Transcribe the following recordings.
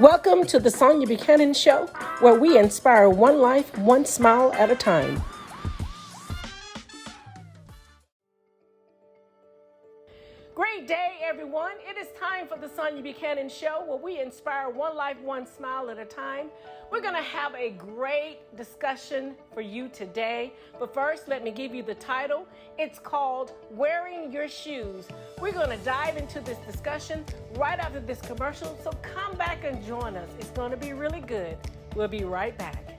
Welcome to the Sonia Buchanan Show, where we inspire one life, one smile at a time. Great day, everyone. It is time for the Sonia Buchanan Show, where we inspire one life, one smile at a time. We're going to have a great discussion for you today. But first, let me give you the title. It's called Wearing Your Shoes. We're going to dive into this discussion right after this commercial. So come back and join us. It's going to be really good. We'll be right back.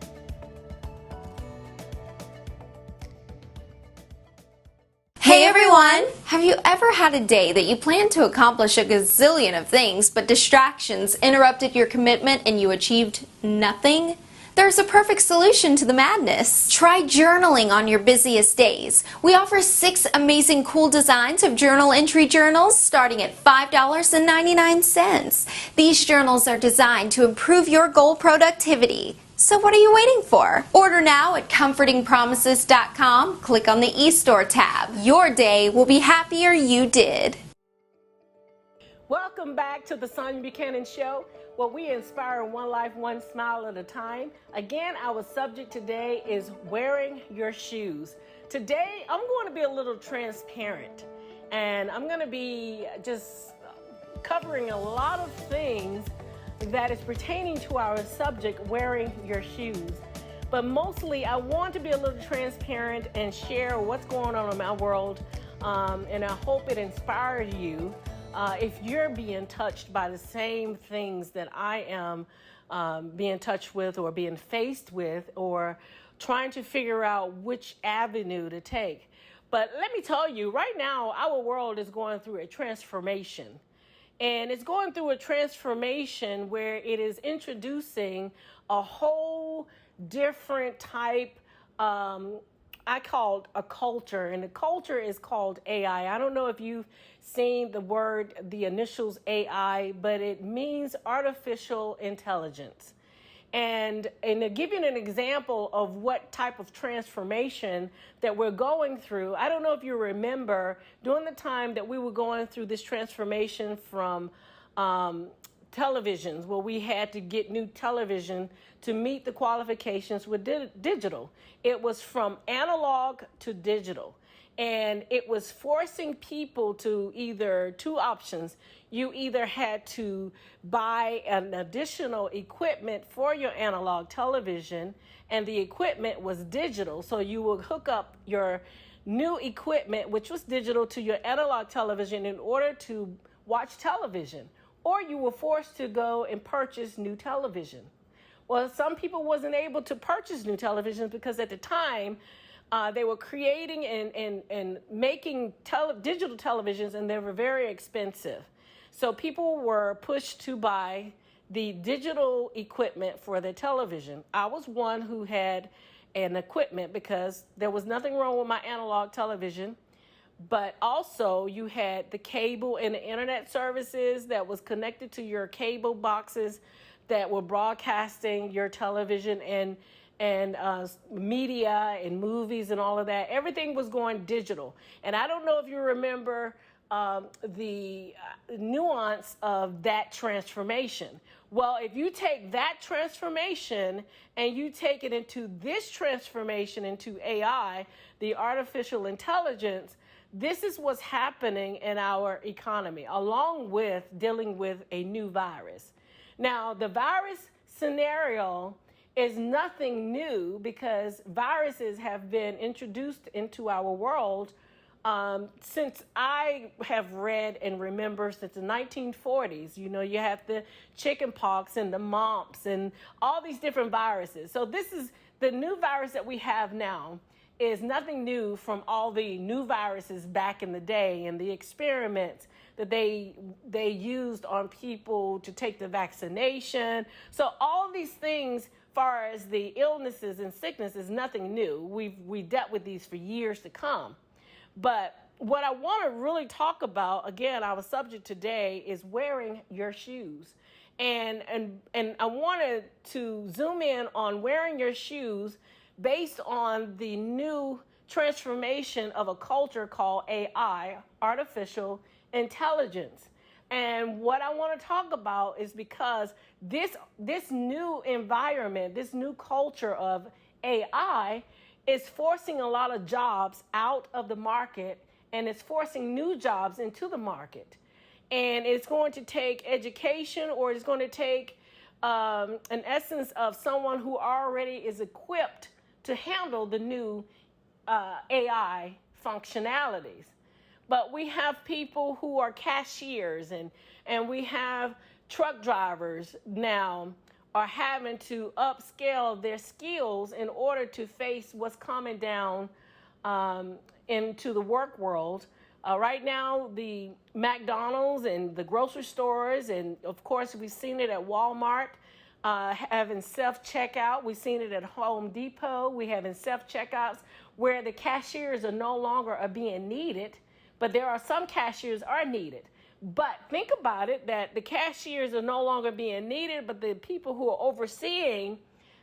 Hey everyone! Have you ever had a day that you planned to accomplish a gazillion of things, but distractions interrupted your commitment and you achieved nothing? There's a perfect solution to the madness. Try journaling on your busiest days. We offer 6 amazing cool designs of journal entry journals starting at $5.99. These journals are designed to improve your goal productivity. So what are you waiting for? Order now at comfortingpromises.com. Click on the eStore tab. Your day will be happier you did. Welcome back to the Sonia Buchanan Show, where we inspire one life, one smile at a time. Again, our subject today is wearing your shoes. Today, I'm going to be a little transparent, and I'm going to be just covering a lot of things that is pertaining to our subject, wearing your shoes. But mostly, I want to be a little transparent and share what's going on in my world, and I hope it inspires you. If you're being touched by the same things that I am being touched with or being faced with, or trying to figure out which avenue to take. But let me tell you, right now, our world is going through a transformation. And it's going through a transformation where it is introducing a whole different type, I called a culture, and the culture is called AI. I don't know if you've seen the initials AI, but it means artificial intelligence. And to give you an example of what type of transformation that we're going through, I don't know if you remember during the time that we were going through this transformation from televisions, where we had to get new television to meet the qualifications with digital. It was from analog to digital. And it was forcing people to two options. You either had to buy an additional equipment for your analog television, and the equipment was digital. So you would hook up your new equipment, which was digital, to your analog television in order to watch television. Or you were forced to go and purchase new television. Well, some people wasn't able to purchase new televisions because at the time, they were creating and making digital televisions, and they were very expensive. So people were pushed to buy the digital equipment for their television. I was one who had an equipment because there was nothing wrong with my analog television. But also you had the cable and the internet services that was connected to your cable boxes that were broadcasting your television and media and movies and all of that. Everything was going digital. And I don't know if you remember the nuance of that transformation. Well, if you take that transformation and you take it into this transformation into AI, the artificial intelligence, this is what's happening in our economy, along with dealing with a new virus. Now, the virus scenario is nothing new because viruses have been introduced into our world since I have read and remember since the 1940s. You know, you have the chicken pox and the mumps and all these different viruses. So this is the new virus that we have now is nothing new from all the new viruses back in the day and the experiments that they used on people to take the vaccination. So all these things, far as the illnesses and sickness, is nothing new. We've dealt with these for years to come. But what I want to really talk about, again, our subject today is wearing your shoes. And I wanted to zoom in on wearing your shoes based on the new transformation of a culture called AI, artificial intelligence. And what I want to talk about is because this new environment, this new culture of AI is forcing a lot of jobs out of the market, and it's forcing new jobs into the market. And it's going to take education, or it's going to take an essence of someone who already is equipped to handle the new AI functionalities. But we have people who are cashiers, and we have truck drivers now are having to upscale their skills in order to face what's coming down into the work world. Right now, the McDonald's and the grocery stores, and of course, we've seen it at Walmart, having self-checkout. We've seen it at Home Depot. We having self-checkouts where the cashiers are no longer being needed, but there are some cashiers are needed. But think about it, that the cashiers are no longer being needed, but the people who are overseeing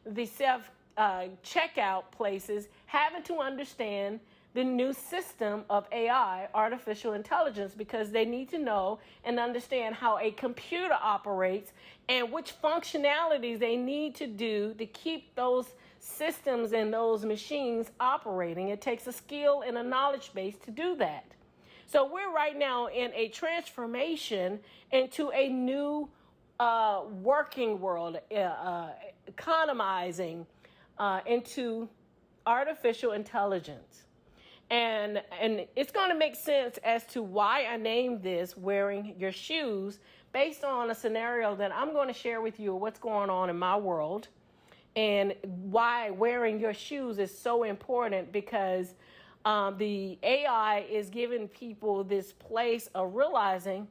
the self-checkout places having to understand the new system of AI, artificial intelligence, because they need to know and understand how a computer operates and which functionalities they need to do to keep those systems and those machines operating. It takes a skill and a knowledge base to do that. So we're right now in a transformation into a new working world, economizing into artificial intelligence. And it's going to make sense as to why I named this Wearing Your Shoes, based on a scenario that I'm going to share with you what's going on in my world and why wearing your shoes is so important, because the AI is giving people this place of realizing,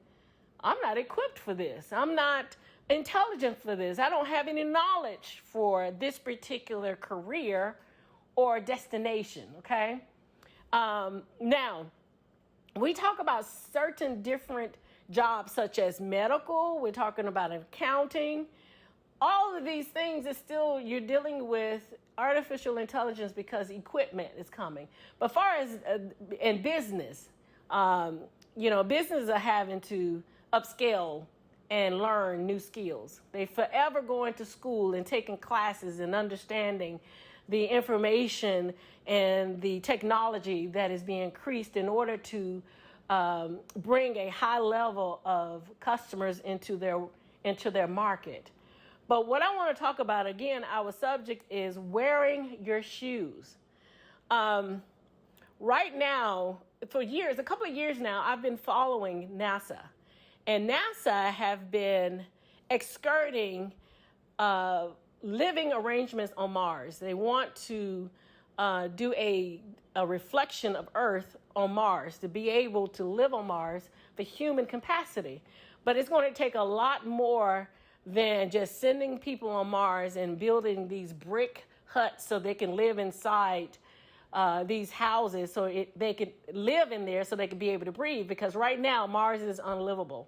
I'm not equipped for this. I'm not intelligent for this. I don't have any knowledge for this particular career or destination, okay? Now, we talk about certain different jobs such as medical, we're talking about accounting. All of these things is still, you're dealing with artificial intelligence because equipment is coming. But far as in business, businesses are having to upscale and learn new skills. They forever going to school and taking classes and understanding the information and the technology that is being increased in order to bring a high level of customers into their market. But what I want to talk about, again, our subject is wearing your shoes. Right now, for years, a couple of years now, I've been following NASA. And NASA have been excurting living arrangements on Mars. They want to do a reflection of Earth on Mars, to be able to live on Mars for human capacity. But it's going to take a lot more than just sending people on Mars and building these brick huts so they can live inside these houses, so they can live in there so they can be able to breathe, because right now Mars is unlivable.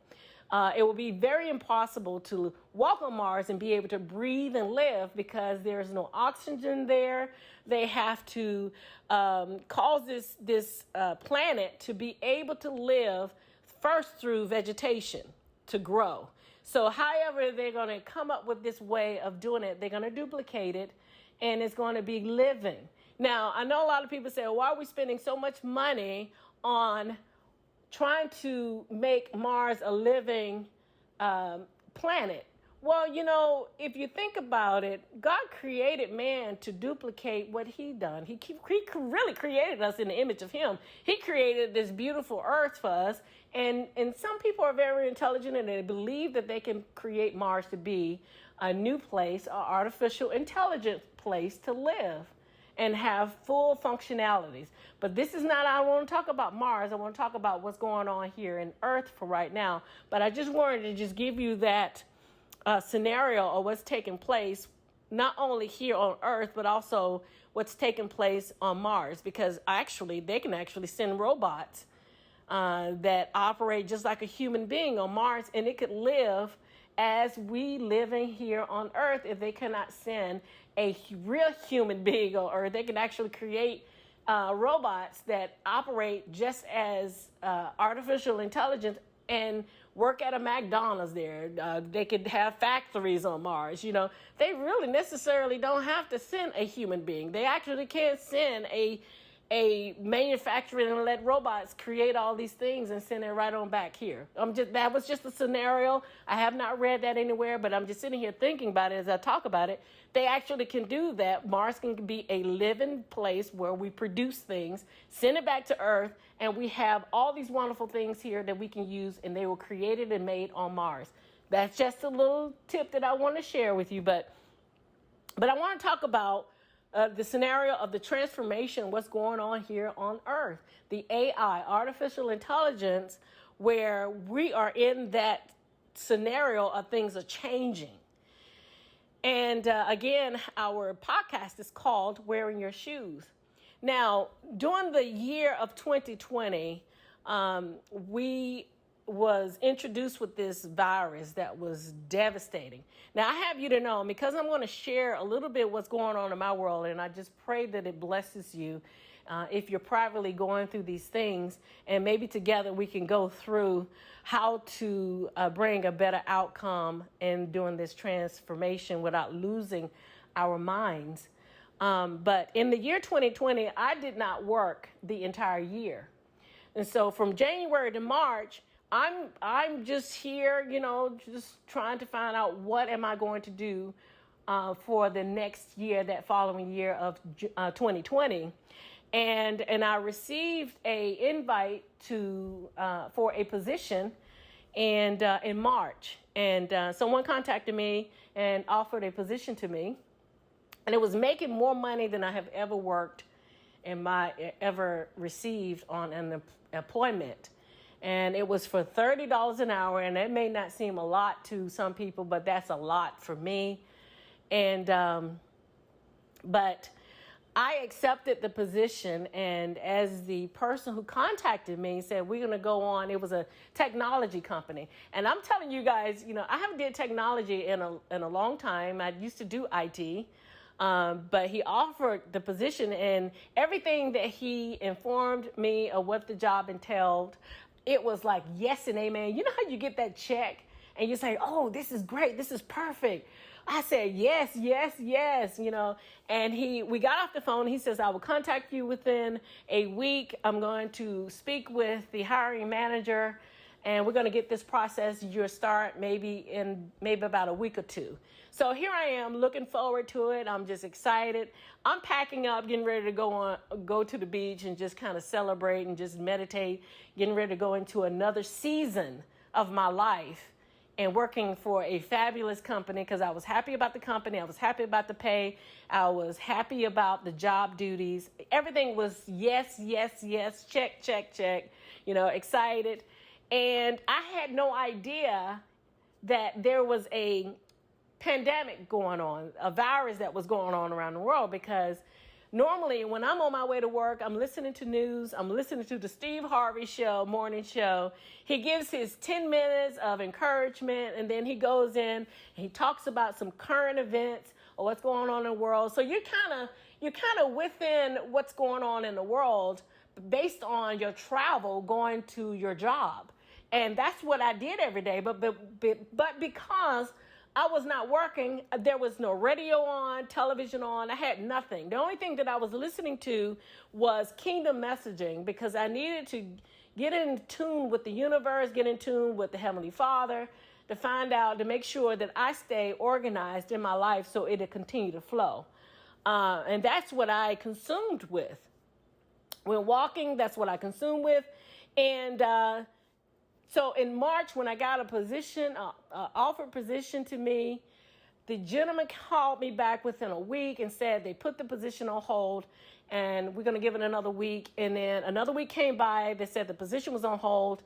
It will be very impossible to walk on Mars and be able to breathe and live because there's no oxygen there. They have to cause this planet to be able to live first through vegetation to grow. So however they're going to come up with this way of doing it, they're going to duplicate it, and it's going to be living. Now, I know a lot of people say, why are we spending so much money on trying to make Mars a living planet? Well, if you think about it, God created man to duplicate what he done. He really created us in the image of him. He created this beautiful earth for us. And some people are very intelligent, and they believe that they can create Mars to be a new place, an artificial intelligent place to live and have full functionalities. But this is not, I want to talk about Mars. I want to talk about what's going on here in Earth for right now. But I just wanted to just give you that scenario of what's taking place, not only here on Earth, but also what's taking place on Mars, because they can actually send robots that operate just like a human being on Mars, and it could live as we living here on Earth. If they cannot send a real human being on Earth, they can actually create robots that operate just as artificial intelligence and work at a McDonald's there. They could have factories on Mars. They really necessarily don't have to send a human being. They actually can send a manufacturer and let robots create all these things and send it right on back here. That was just a scenario. I have not read that anywhere, but I'm just sitting here thinking about it as I talk about it. They actually can do that. Mars can be a living place where we produce things, send it back to Earth, and we have all these wonderful things here that we can use, and they were created and made on Mars. That's just a little tip that I want to share with you, but I want to talk about the scenario of the transformation, what's going on here on Earth, the AI, artificial intelligence, where we are in that scenario of things are changing. And again, our podcast is called Wearing Your Shoes. Now, during the year of 2020, we was introduced with this virus that was devastating. Now, I have you to know, because I'm going to share a little bit what's going on in my world, and I just pray that it blesses you if you're privately going through these things, and maybe together we can go through how to bring a better outcome in doing this transformation without losing our minds. But in the year 2020, I did not work the entire year. And so from January to March, I'm just here, just trying to find out what am I going to do for the next year, that following year of 2020. And I received a invite for a position in March. And someone contacted me and offered a position to me. And it was making more money than I have ever worked ever received on an employment. And it was for $30 an hour, and that may not seem a lot to some people, but that's a lot for me. And but I accepted the position, and as the person who contacted me said, we're going to go on, it was a technology company. And I'm telling you guys, I haven't did technology in a long time. I used to do IT. But he offered the position, and everything that he informed me of what the job entailed, it was like yes and amen. You know how you get that check and you say, oh, this is great, this is perfect. I said, yes, yes, yes, and we got off the phone. He says, I will contact you within a week. I'm going to speak with the hiring manager, and we're going to get this process. You'll start maybe about a week or two. So here I am, looking forward to it. I'm just excited. I'm packing up, getting ready to go to the beach and just kind of celebrate and just meditate, getting ready to go into another season of my life and working for a fabulous company, because I was happy about the company. I was happy about the pay. I was happy about the job duties. Everything was yes, yes, yes, check, check, check, excited. And I had no idea that there was a pandemic going on, a virus that was going on around the world, because normally when I'm on my way to work, I'm listening to news, I'm listening to the Steve Harvey show, morning show. He gives his 10 minutes of encouragement, and then he goes in and he talks about some current events or what's going on in the world. So you're kind of within what's going on in the world based on your travel going to your job. And that's what I did every day. But because I was not working, there was no radio on, television on. I had nothing. The only thing that I was listening to was kingdom messaging, because I needed to get in tune with the universe, get in tune with the Heavenly Father, to make sure that I stay organized in my life so it'll continue to flow. And that's what I consumed with. When walking, that's what I consumed with. And so in March, when I got a position, offered position to me, the gentleman called me back within a week and said they put the position on hold and we're going to give it another week. And then another week came by. They said the position was on hold.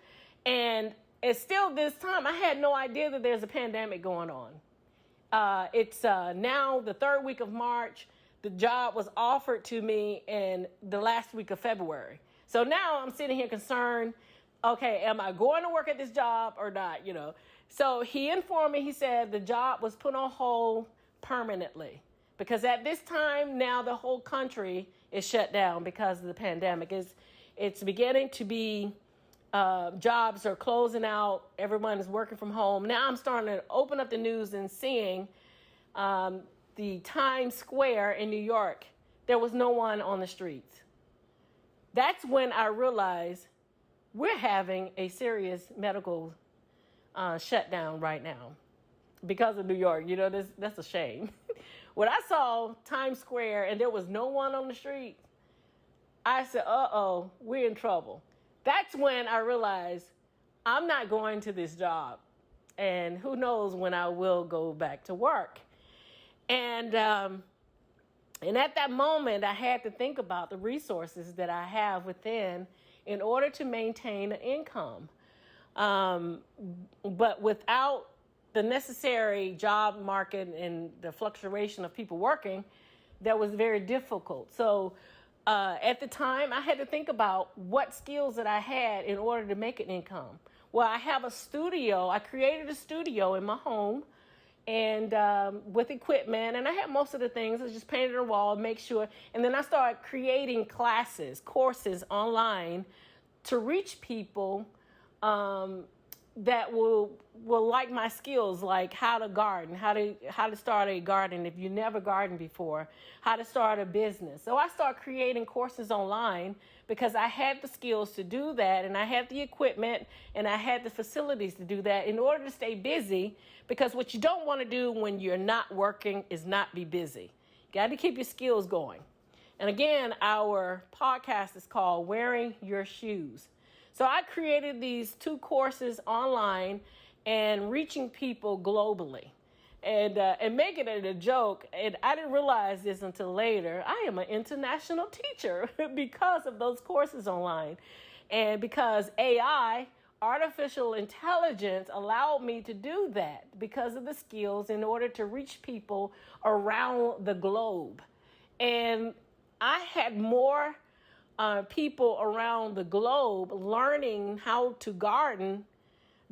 And it's still this time, I had no idea that there's a pandemic going on. It's now the third week of March. The job was offered to me in the last week of February. So now I'm sitting here concerned. Okay, am I going to work at this job or not? So he informed me, he said the job was put on hold permanently, because at this time now the whole country is shut down because of the pandemic. It's beginning to be Jobs are closing out. Everyone is working from home. Now I'm starting to open up the news and seeing the Times Square in New York. There was no one on the streets. That's when I realized we're having a serious medical shutdown right now because of New York. You know, that's a shame. When I saw Times Square and there was no one on the street, I said, uh-oh, we're in trouble. That's when I realized I'm not going to this job. And who knows when I will go back to work. And at that moment, I had to think about the resources that I have within in order to maintain an income. But without the necessary job market and the fluctuation of people working, that was very difficult. So at the time, I had to think about what skills that I had in order to make an income. Well, I have a studio. I created a studio in my home and with equipment, and I had most of the things. I just painted a wall, make sure. And then I started creating courses online to reach people that will like my skills, like how to garden, how to start a garden if you never gardened before, how to start a business. So I started creating courses online because I had the skills to do that, and I had the equipment, and I had the facilities to do that in order to stay busy, because what you don't want to do when you're not working is not be busy. You got to keep your skills going. And again, our podcast is called Wearing Your Shoes. So I created these 2 courses online and reaching people globally and making it a joke. And I didn't realize this until later. I am an international teacher because of those courses online. And because AI, artificial intelligence, allowed me to do that because of the skills in order to reach people around the globe. And I had more people around the globe learning how to garden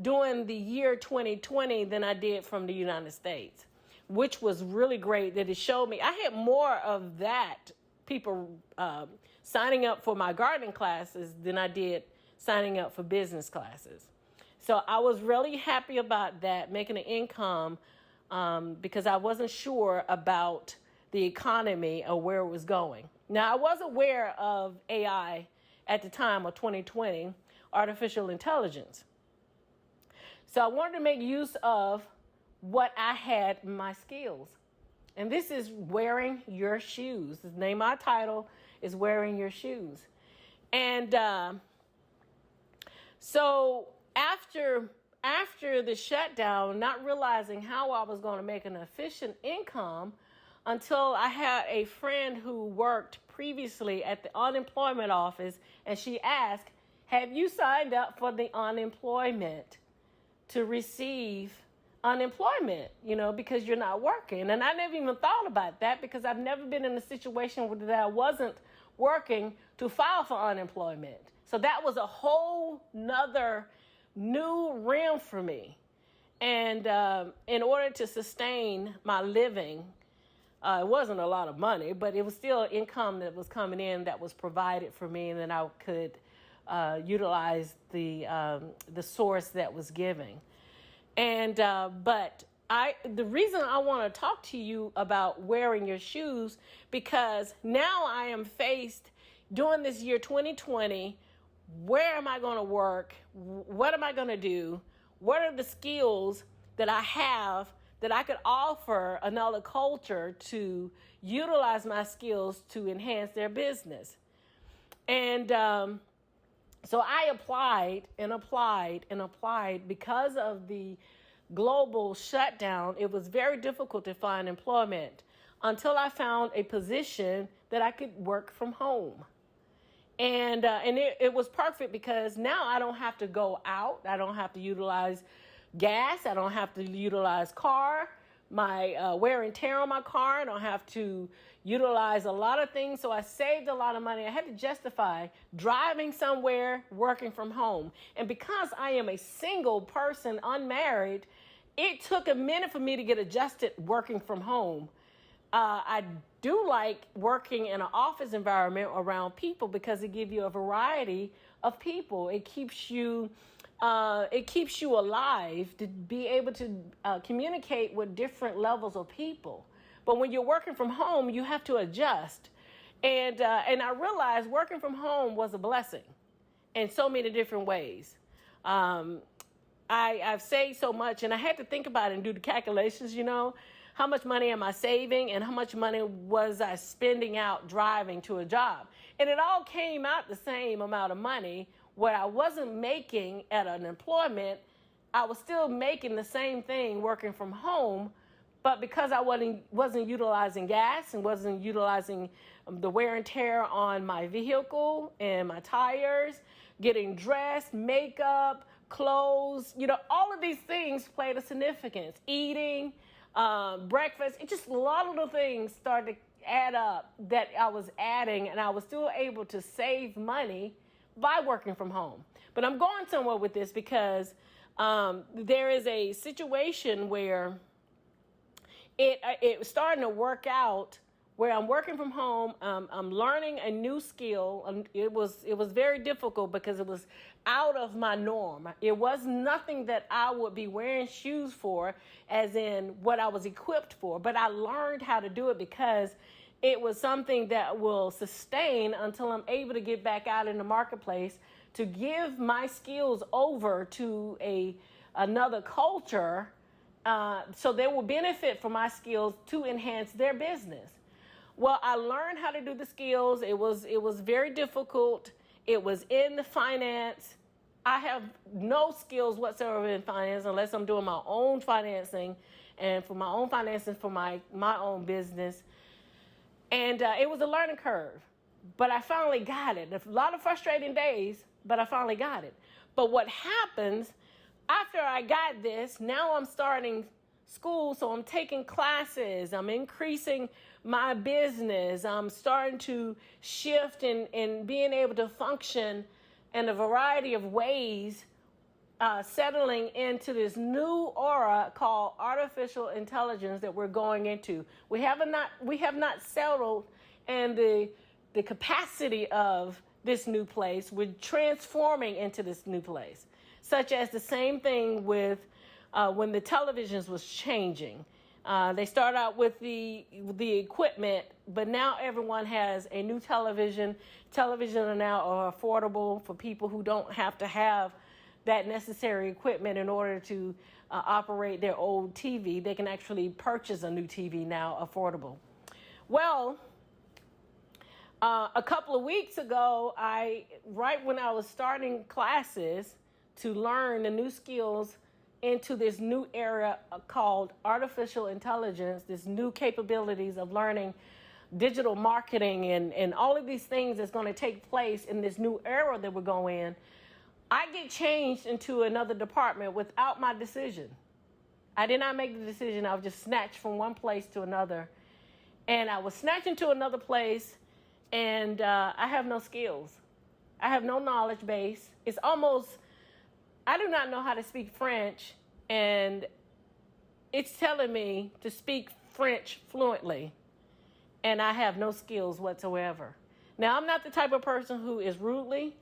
during the year 2020 than I did from the United States, which was really great. That it showed me I had more of that people signing up for my gardening classes than I did signing up for business classes. So I was really happy about that, making an income because I wasn't sure about the economy or where it was going. Now, I was aware of AI at the time of 2020, artificial intelligence. So I wanted to make use of what I had in my skills. And this is Wearing Your Shoes. The name of my title is Wearing Your Shoes. And so after the shutdown, not realizing how I was going to make an efficient income, until I had a friend who worked previously at the unemployment office, and she asked, have you signed up for the unemployment to receive unemployment, because you're not working? And I never even thought about that because I've never been in a situation where that I wasn't working to file for unemployment. So that was a whole nother new realm for me. And in order to sustain my living, it wasn't a lot of money, but it was still income that was coming in that was provided for me, and then I could utilize the source that was giving. And but the reason I want to talk to you about wearing your shoes, because now I am faced during this year 2020. Where am I going to work? What am I going to do? What are the skills that I have that I could offer another culture to utilize my skills to enhance their business? And so I applied because of the global shutdown. It was very difficult to find employment until I found a position that I could work from home. And it was perfect because now I don't have to go out. I don't have to utilize gas. I don't have to utilize my wear and tear on my car. I don't have to utilize a lot of things. So I saved a lot of money. I had to justify driving somewhere, working from home. And because I am a single person, unmarried, it took a minute for me to get adjusted working from home. I do like working in an office environment around people because it gives you a variety of people. It keeps you alive to be able to communicate with different levels of people. But when you're working from home, you have to adjust. And I realized working from home was a blessing in so many different ways. I've saved so much, and I had to think about it and do the calculations, how much money am I saving and how much money was I spending out driving to a job? And it all came out the same amount of money. What I wasn't making at an employment, I was still making the same thing working from home, but because I wasn't utilizing gas and wasn't utilizing the wear and tear on my vehicle and my tires, getting dressed, makeup, clothes, all of these things played a significance. Eating, breakfast, it just a lot of the things started to add up that I was adding, and I was still able to save money by working from home. But I'm going somewhere with this because there is a situation where it was starting to work out where I'm working from home. I'm learning a new skill. It was very difficult because it was out of my norm. It was nothing that I would be wearing shoes for, as in what I was equipped for. But I learned how to do it because it was something that will sustain until I'm able to get back out in the marketplace to give my skills over to another culture, so they will benefit from my skills to enhance their business. Well, I learned how to do the skills. It was very difficult. It was in the finance. I have no skills whatsoever in finance unless I'm doing my own financing and for my own financing for my own business. And it was a learning curve, but I finally got it. A lot of frustrating days, but I finally got it. But what happens after I got this, now I'm starting school, so I'm taking classes, I'm increasing my business, I'm starting to shift in being able to function in a variety of ways, settling into this new aura called artificial intelligence that we're going into. We have not settled in the capacity of this new place. We're transforming into this new place, such as the same thing with when the televisions was changing. They start out with the equipment, but now everyone has a new television. Televisions are affordable for people who don't have to have that necessary equipment in order to operate their old TV. They can actually purchase a new TV now, affordable. Well, a couple of weeks ago, right when I was starting classes to learn the new skills into this new era called artificial intelligence, this new capabilities of learning digital marketing and all of these things that's going to take place in this new era that we're going in, I get changed into another department without my decision. I did not make the decision. I was just snatched from one place to another. And I was snatched into another place, and I have no skills. I have no knowledge base. It's almost, I do not know how to speak French, and it's telling me to speak French fluently, and I have no skills whatsoever. Now, I'm not the type of person who is rudely,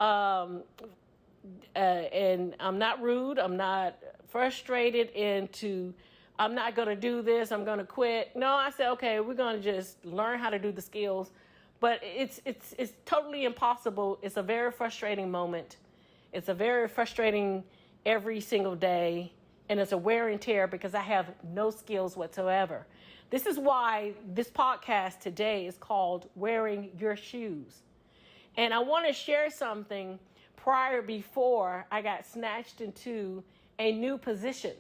and I'm not rude. I'm not frustrated I'm not going to do this. I'm going to quit. No, I said, okay, we're going to just learn how to do the skills. But it's totally impossible. It's a very frustrating moment. It's a very frustrating every single day. And it's a wear and tear because I have no skills whatsoever. This is why this podcast today is called Wearing Your Shoes. And I want to share something before I got snatched into a new position.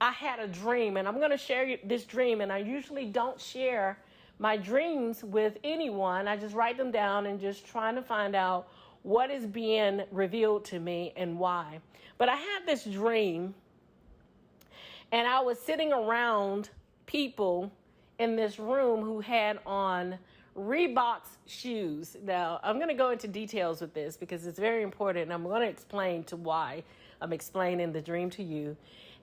I had a dream, and I'm going to share this dream, and I usually don't share my dreams with anyone. I just write them down and just trying to find out what is being revealed to me and why. But I had this dream, and I was sitting around people in this room who had on Reebok's shoes. Now, I'm going to go into details with this because it's very important, and I'm going to explain to why I'm explaining the dream to you.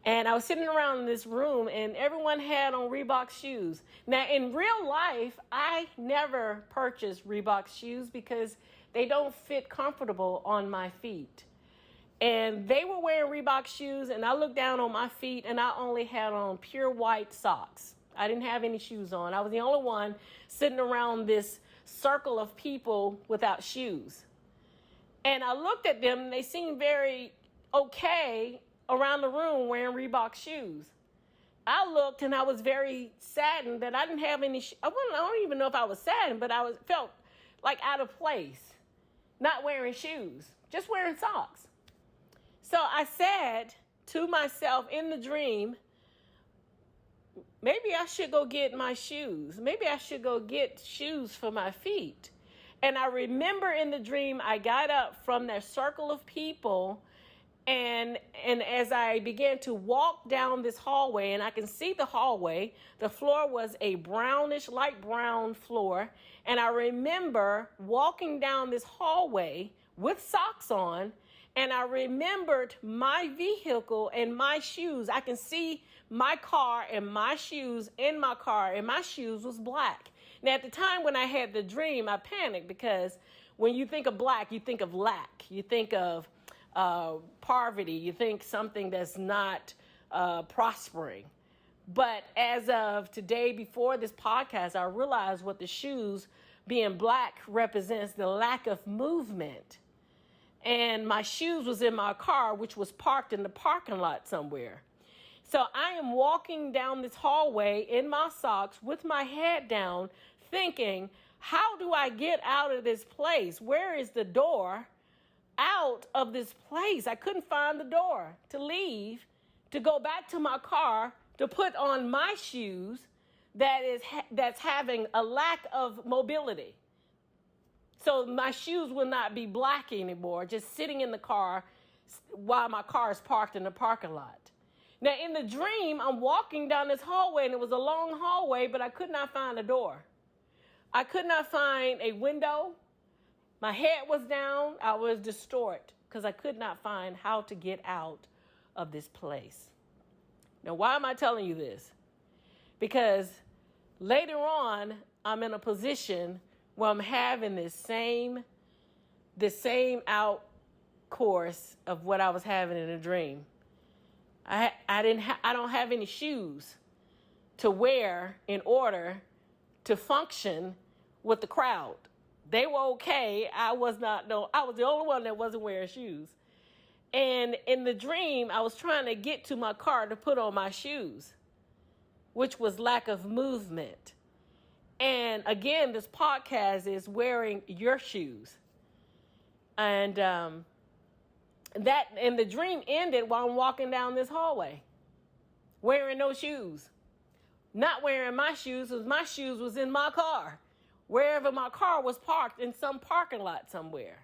And I was sitting around in this room, and everyone had on Reebok shoes. Now, in real life, I never purchased Reebok shoes because they don't fit comfortable on my feet. And they were wearing Reebok shoes, and I looked down on my feet, and I only had on pure white socks. I didn't have any shoes on. I was the only one sitting around this circle of people without shoes. And I looked at them, and they seemed very okay around the room wearing Reebok shoes. I looked, and I was very saddened that I didn't have any I don't even know if I was saddened, but felt like out of place, not wearing shoes, just wearing socks. So I said to myself in the dream, maybe I should go get my shoes. Maybe I should go get shoes for my feet. And I remember in the dream, I got up from that circle of people, and as I began to walk down this hallway, and I can see the hallway, the floor was a brownish, light brown floor. And I remember walking down this hallway with socks on, and I remembered my vehicle and my shoes. I can see my car and my shoes in my car, and my shoes was black. Now, at the time when I had the dream, I panicked because when you think of black, you think of lack. You think of poverty. You think something that's not prospering. But as of today, before this podcast, I realized what the shoes being black represents the lack of movement. And my shoes was in my car, which was parked in the parking lot somewhere. So I am walking down this hallway in my socks with my head down, thinking, how do I get out of this place? Where is the door out of this place? I couldn't find the door to leave, to go back to my car, to put on my shoes that's having a lack of mobility. So my shoes will not be black anymore, just sitting in the car while my car is parked in the parking lot. Now, in the dream, I'm walking down this hallway, and it was a long hallway, but I could not find a door. I could not find a window. My head was down. I was distraught because I could not find how to get out of this place. Now, why am I telling you this? Because later on, I'm in a position where I'm having this same out course of what I was having in a dream. I don't have any shoes to wear in order to function with the crowd. They were okay. I was the only one that wasn't wearing shoes. And in the dream, I was trying to get to my car to put on my shoes, which was lack of movement. And again, this podcast is wearing your shoes. And the dream ended while I'm walking down this hallway, wearing no shoes. Not wearing my shoes, because my shoes was in my car, wherever my car was parked, in some parking lot somewhere.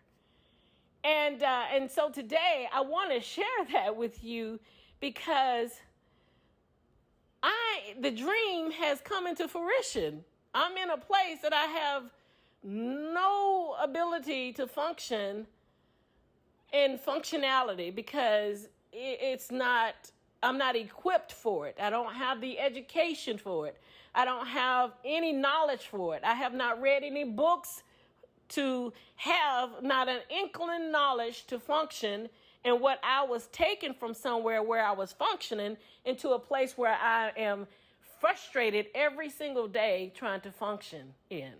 And so today I want to share that with you because the dream has come into fruition. I'm in a place that I have no ability to function in functionality because I'm not equipped for it. I don't have the education for it. I don't have any knowledge for it. I have not read any books to have not an inkling knowledge to function in what I was taken from somewhere where I was functioning into a place where I am frustrated every single day trying to function in.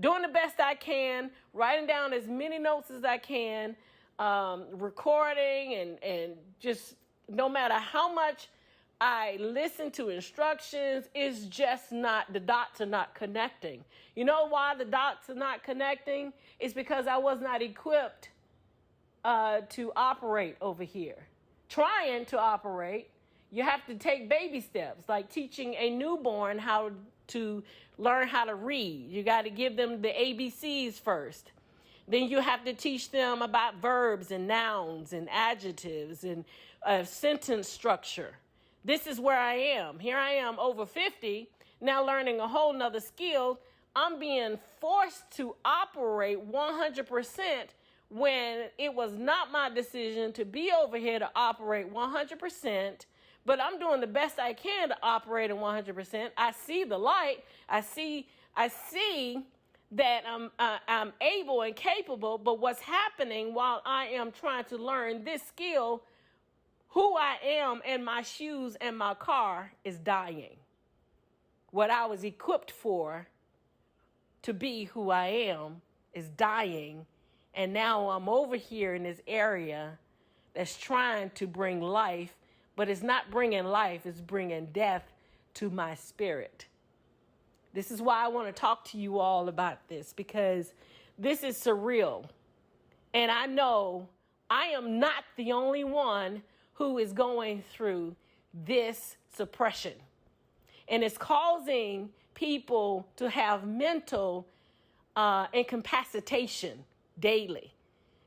Doing the best I can, writing down as many notes as I can, recording and just no matter how much I listen to instructions, it's just not, the dots are not connecting. You know why the dots are not connecting? It's because I was not equipped to operate over here. Trying to operate, you have to take baby steps, like teaching a newborn how to learn how to read. You got to give them the ABCs first. Then you have to teach them about verbs and nouns and adjectives and sentence structure. This is where I am. Here I am over 50, now learning a whole nother skill. I'm being forced to operate 100% when it was not my decision to be over here to operate 100%. But I'm doing the best I can to operate at 100%. I see the light. I see that I'm able and capable, but what's happening while I am trying to learn this skill, who I am and my shoes and my car is dying. What I was equipped for to be who I am is dying. And now I'm over here in this area that's trying to bring life, but it's not bringing life, it's bringing death to my spirit. This is why I want to talk to you all about this, because this is surreal. And I know I am not the only one who is going through this suppression. And it's causing people to have mental incapacitation daily.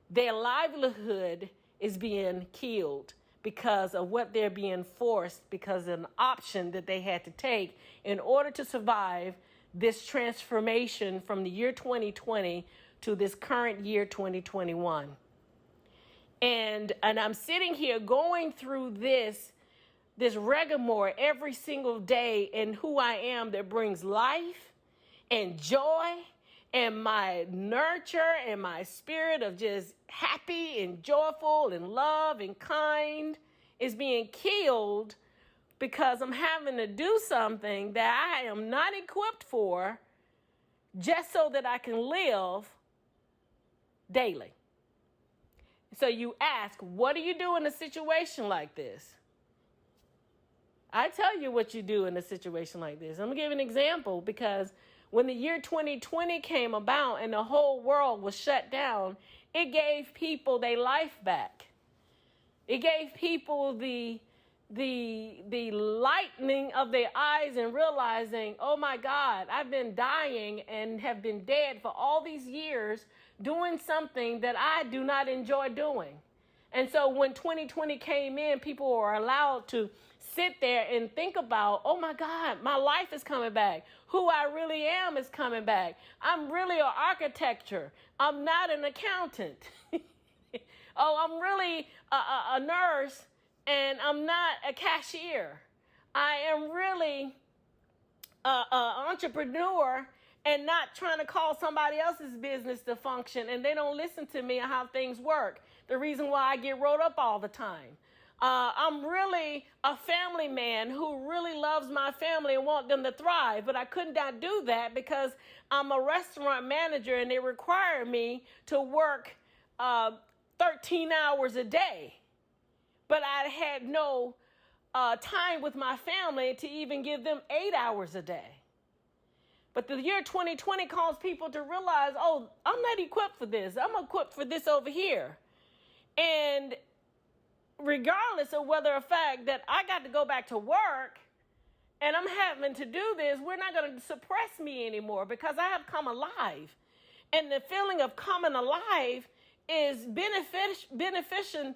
Their livelihood is being killed because of what they're being forced, because of an option that they had to take in order to survive this transformation from the year 2020 to this current year 2021. And I'm sitting here going through this rigmarole every single day, and who I am that brings life and joy and my nurture and my spirit of just happy and joyful and love and kind is being killed because I'm having to do something that I am not equipped for just so that I can live daily. So you ask, what do you do in a situation like this? I tell you what you do in a situation like this. I'm going to give an example, because when the year 2020 came about and the whole world was shut down, it gave people their life back. It gave people the lightening of their eyes and realizing, oh my God, I've been dying and have been dead for all these years doing something that I do not enjoy doing. And so when 2020 came in, people were allowed to sit there and think about, oh my God, my life is coming back. Who I really am is coming back. I'm really an architecture. I'm not an accountant. Oh, I'm really a nurse, and I'm not a cashier. I am really an entrepreneur and not trying to call somebody else's business to function, and they don't listen to me on how things work. The reason why I get wrote up all the time. I'm really a family man who really loves my family and want them to thrive, but I could not do that because I'm a restaurant manager and they require me to work 13 hours a day. But I had no time with my family to even give them 8 hours a day. But the year 2020 caused people to realize, oh, I'm not equipped for this. I'm equipped for this over here. And regardless of whether the fact that I got to go back to work and I'm having to do this, we're not going to suppress me anymore because I have come alive. And the feeling of coming alive is beneficiaring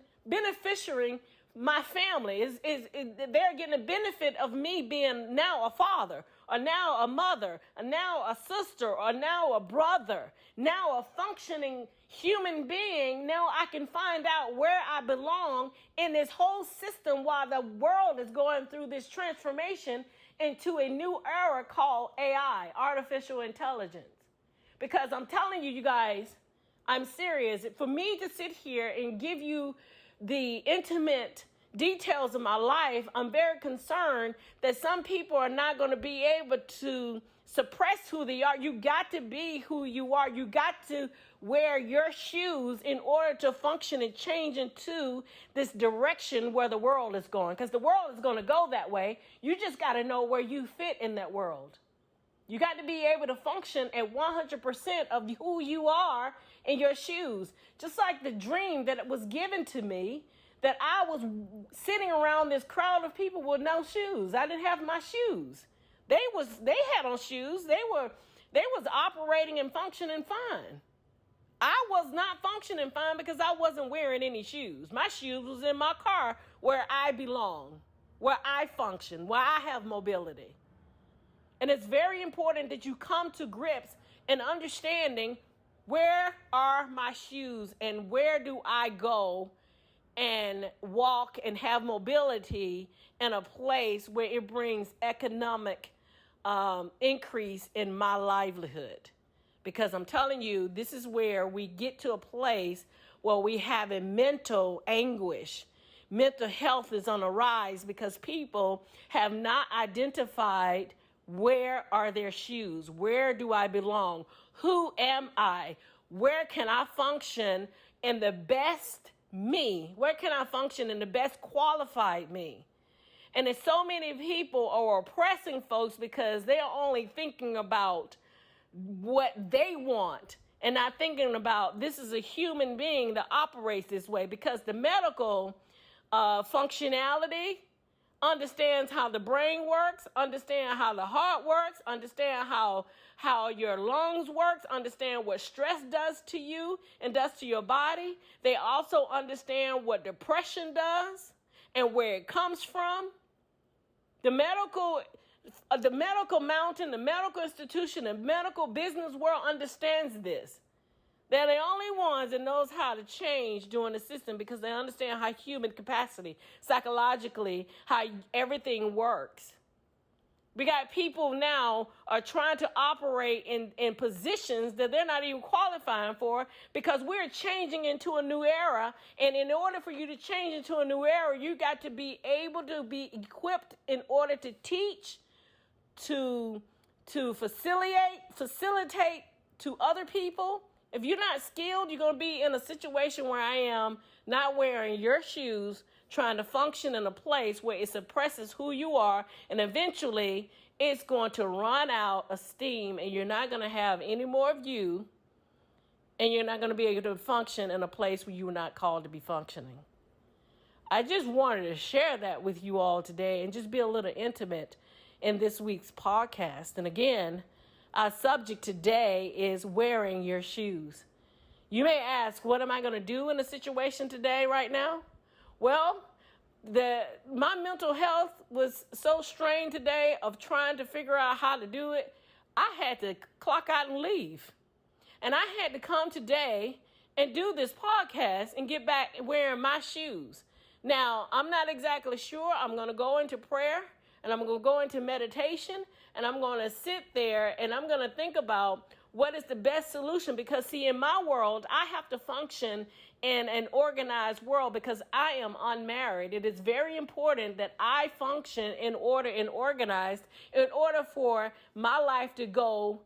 my family. They're getting a benefit of me being now a father, or now a mother, or now a sister, or now a brother, now a functioning human being. Now I can find out where I belong in this whole system while the world is going through this transformation into a new era called AI, artificial intelligence. Because I'm telling you, you guys, I'm serious. For me to sit here and give you the intimate details of my life, I'm very concerned that some people are not going to be able to suppress who they are. You got to be who you are. You got to wear your shoes in order to function and change into this direction where the world is going. Because the world is going to go that way. You just got to know where you fit in that world. You got to be able to function at 100% of who you are in your shoes. Just like the dream that was given to me, that I was sitting around this crowd of people with no shoes. I didn't have my shoes. They had on shoes. They was operating and functioning fine. I was not functioning fine because I wasn't wearing any shoes. My shoes was in my car where I belong, where I function, where I have mobility. And it's very important that you come to grips and understanding, where are my shoes and where do I go and walk and have mobility in a place where it brings economic increase in my livelihood. Because I'm telling you, this is where we get to a place where we have a mental anguish. Mental health is on the rise because people have not identified where are their shoes? Where do I belong? Who am I? Where can I function in the best me? Where can I function in the best qualified me? And there's so many people are oppressing folks because they're only thinking about what they want and not thinking about this is a human being that operates this way, because the medical functionality understands how the brain works, understand how the heart works, understand how your lungs works, understand what stress does to you and does to your body. They also understand what depression does and where it comes from. The medical mountain, the medical institution, the medical business world understands this. They're the only ones that knows how to change during the system because they understand how human capacity, psychologically, how everything works. We got people now are trying to operate in positions that they're not even qualifying for because we're changing into a new era. And in order for you to change into a new era, you got to be able to be equipped in order to teach, to facilitate to other people. If you're not skilled, you're going to be in a situation where I am, not wearing your shoes, trying to function in a place where it suppresses who you are, and eventually it's going to run out of steam, and you're not going to have any more of you, and you're not going to be able to function in a place where you were not called to be functioning. I just wanted to share that with you all today and just be a little intimate in this week's podcast. And again, our subject today is wearing your shoes. You may ask, what am I going to do in a situation today, right now? Well, my mental health was so strained today of trying to figure out how to do it. I had to clock out and leave. And I had to come today and do this podcast and get back wearing my shoes. Now, I'm not exactly sure. I'm going to go into prayer and I'm going to go into meditation and I'm going to sit there and I'm going to think about what is the best solution, because see, in my world, I have to function in an organized world because I am unmarried. It is very important that I function in order and organized in order for my life to go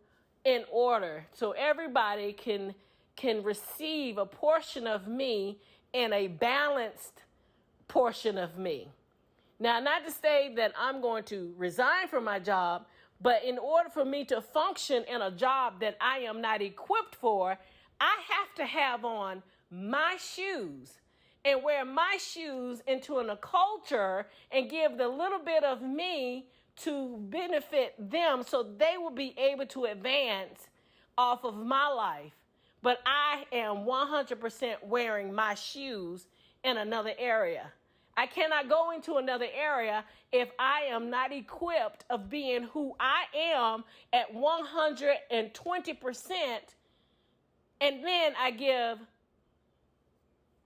in order so everybody can receive a portion of me and a balanced portion of me. Now, not to say that I'm going to resign from my job, but in order for me to function in a job that I am not equipped for, I have to have on my shoes and wear my shoes into a culture and give the little bit of me to benefit them so they will be able to advance off of my life. But I am 100% wearing my shoes in another area. I cannot go into another area if I am not equipped of being who I am at 120%, and then I give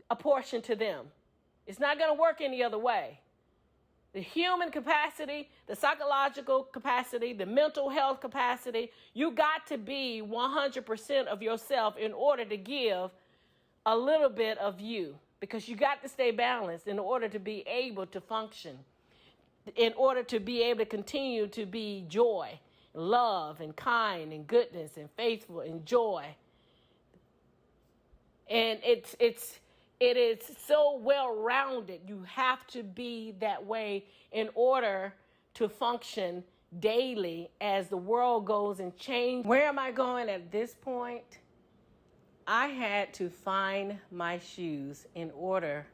a portion to them. It's not going to work any other way. The human capacity, the psychological capacity, the mental health capacity, you got to be 100% of yourself in order to give a little bit of you. Because you got to stay balanced in order to be able to function, in order to be able to continue to be joy, love, and kind, and goodness, and faithful, and joy. And it is so well-rounded. You have to be that way in order to function daily as the world goes and changes. Where am I going at this point? I had to find my shoes in order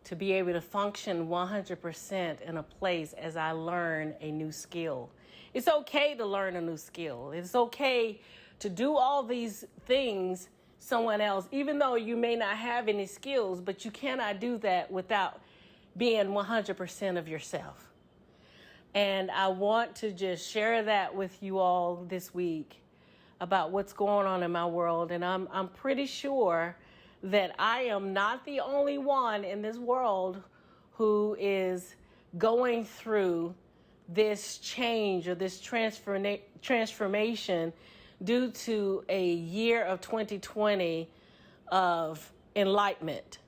to be able to function 100% in a place as I learn a new skill. It's okay to learn a new skill. It's okay to do all these things someone else, even though you may not have any skills, but you cannot do that without being 100% of yourself. And I want to just share that with you all this week about what's going on in my world. And I'm pretty sure that I am not the only one in this world who is going through this change or this transformation due to a year of 2020 of enlightenment.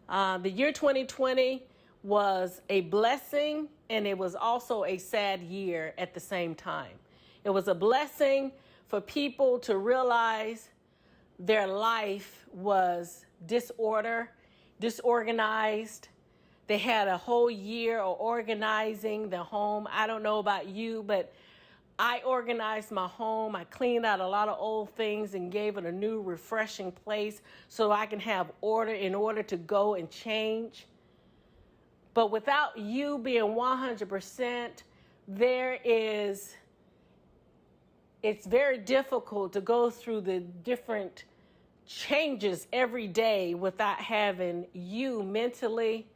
The year 2020 was a blessing, and it was also a sad year at the same time. It was a blessing for people to realize their life was disorganized. They had a whole year of organizing the home. I don't know about you, but I organized my home. I cleaned out a lot of old things and gave it a new, refreshing place so I can have order in order to go and change. But without you being 100%, it's very difficult to go through the different changes every day without having you mentally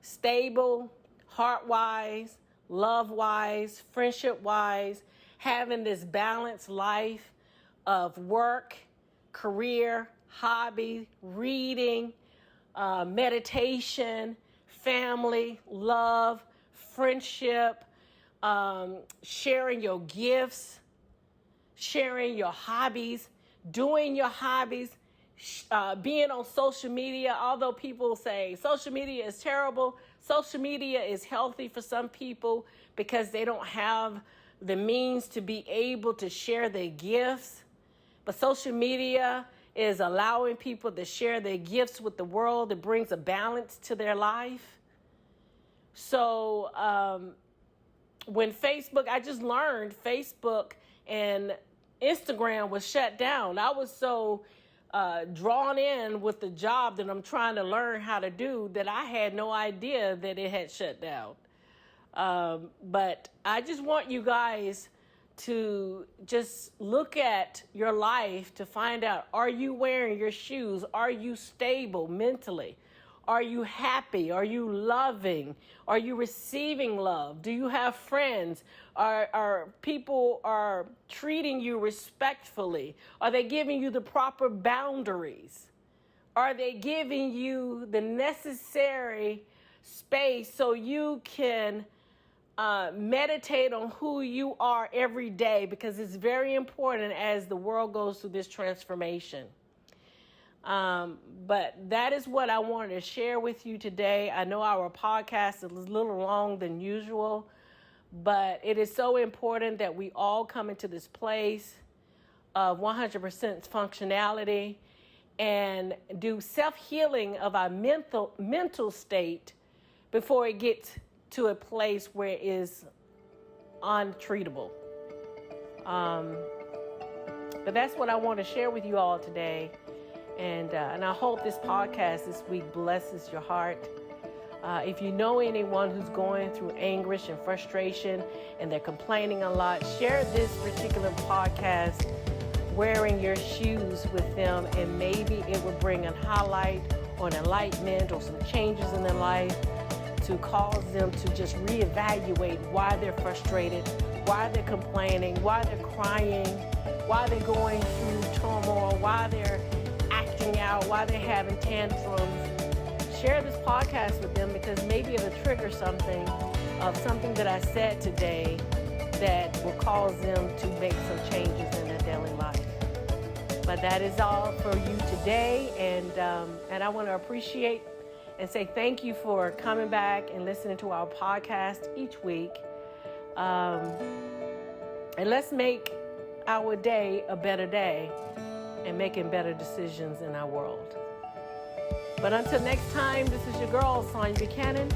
stable, heart-wise, love-wise, friendship-wise, having this balanced life of work, career, hobby, reading, meditation, family, love, friendship, sharing your gifts, sharing your hobbies, doing your hobbies, being on social media. Although people say social media is terrible, social media is healthy for some people because they don't have the means to be able to share their gifts. But social media is allowing people to share their gifts with the world. It brings a balance to their life. So when I just learned Facebook and Instagram was shut down. I was so drawn in with the job that I'm trying to learn how to do that I had no idea that it had shut down. But I just want you guys to just look at your life to find out, are you wearing your shoes? Are you stable mentally? Are you happy? Are you loving? Are you receiving love? Do you have friends? Are people are treating you respectfully? Are they giving you the proper boundaries? Are they giving you the necessary space so you can meditate on who you are every day? Because it's very important as the world goes through this transformation. But that is what I wanted to share with you today. I know our podcast is a little long than usual, but it is so important that we all come into this place of 100% functionality and do self-healing of our mental state before it gets to a place where it is untreatable. But that's what I want to share with you all today. And I hope this podcast this week blesses your heart. If you know anyone who's going through anguish and frustration and they're complaining a lot, share this particular podcast wearing your shoes with them, and maybe it will bring a highlight or an enlightenment or some changes in their life to cause them to just reevaluate why they're frustrated, why they're complaining, why they're crying, why they're going through turmoil, why they're acting out, why they're having tantrums. Share this podcast with them because maybe it'll trigger something that I said today that will cause them to make some changes in their daily life. But that is all for you today, and I want to appreciate and say thank you for coming back and listening to our podcast each week. And let's make our day a better day and making better decisions in our world. But until next time, this is your girl, Sonya Buchanan,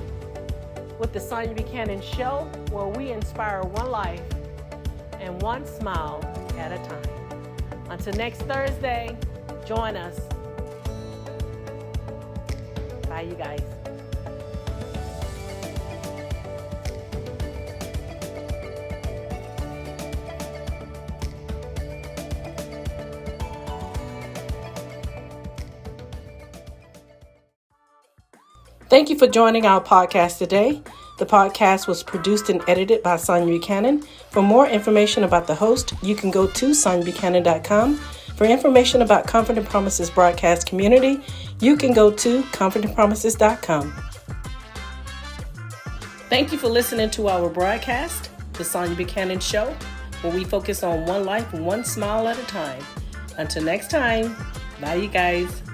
with the Sonya Buchanan Show, where we inspire one life and one smile at a time. Until next Thursday, join us. Bye, you guys. Thank you for joining our podcast today. The podcast was produced and edited by Sonya Buchanan. For more information about the host, you can go to sonyabuchanan.com. For information about Comfort and Promises broadcast community, you can go to comfortandpromises.com. Thank you for listening to our broadcast, The Sonya Buchanan Show. where we focus on one life, one smile at a time. Until next time, bye you guys.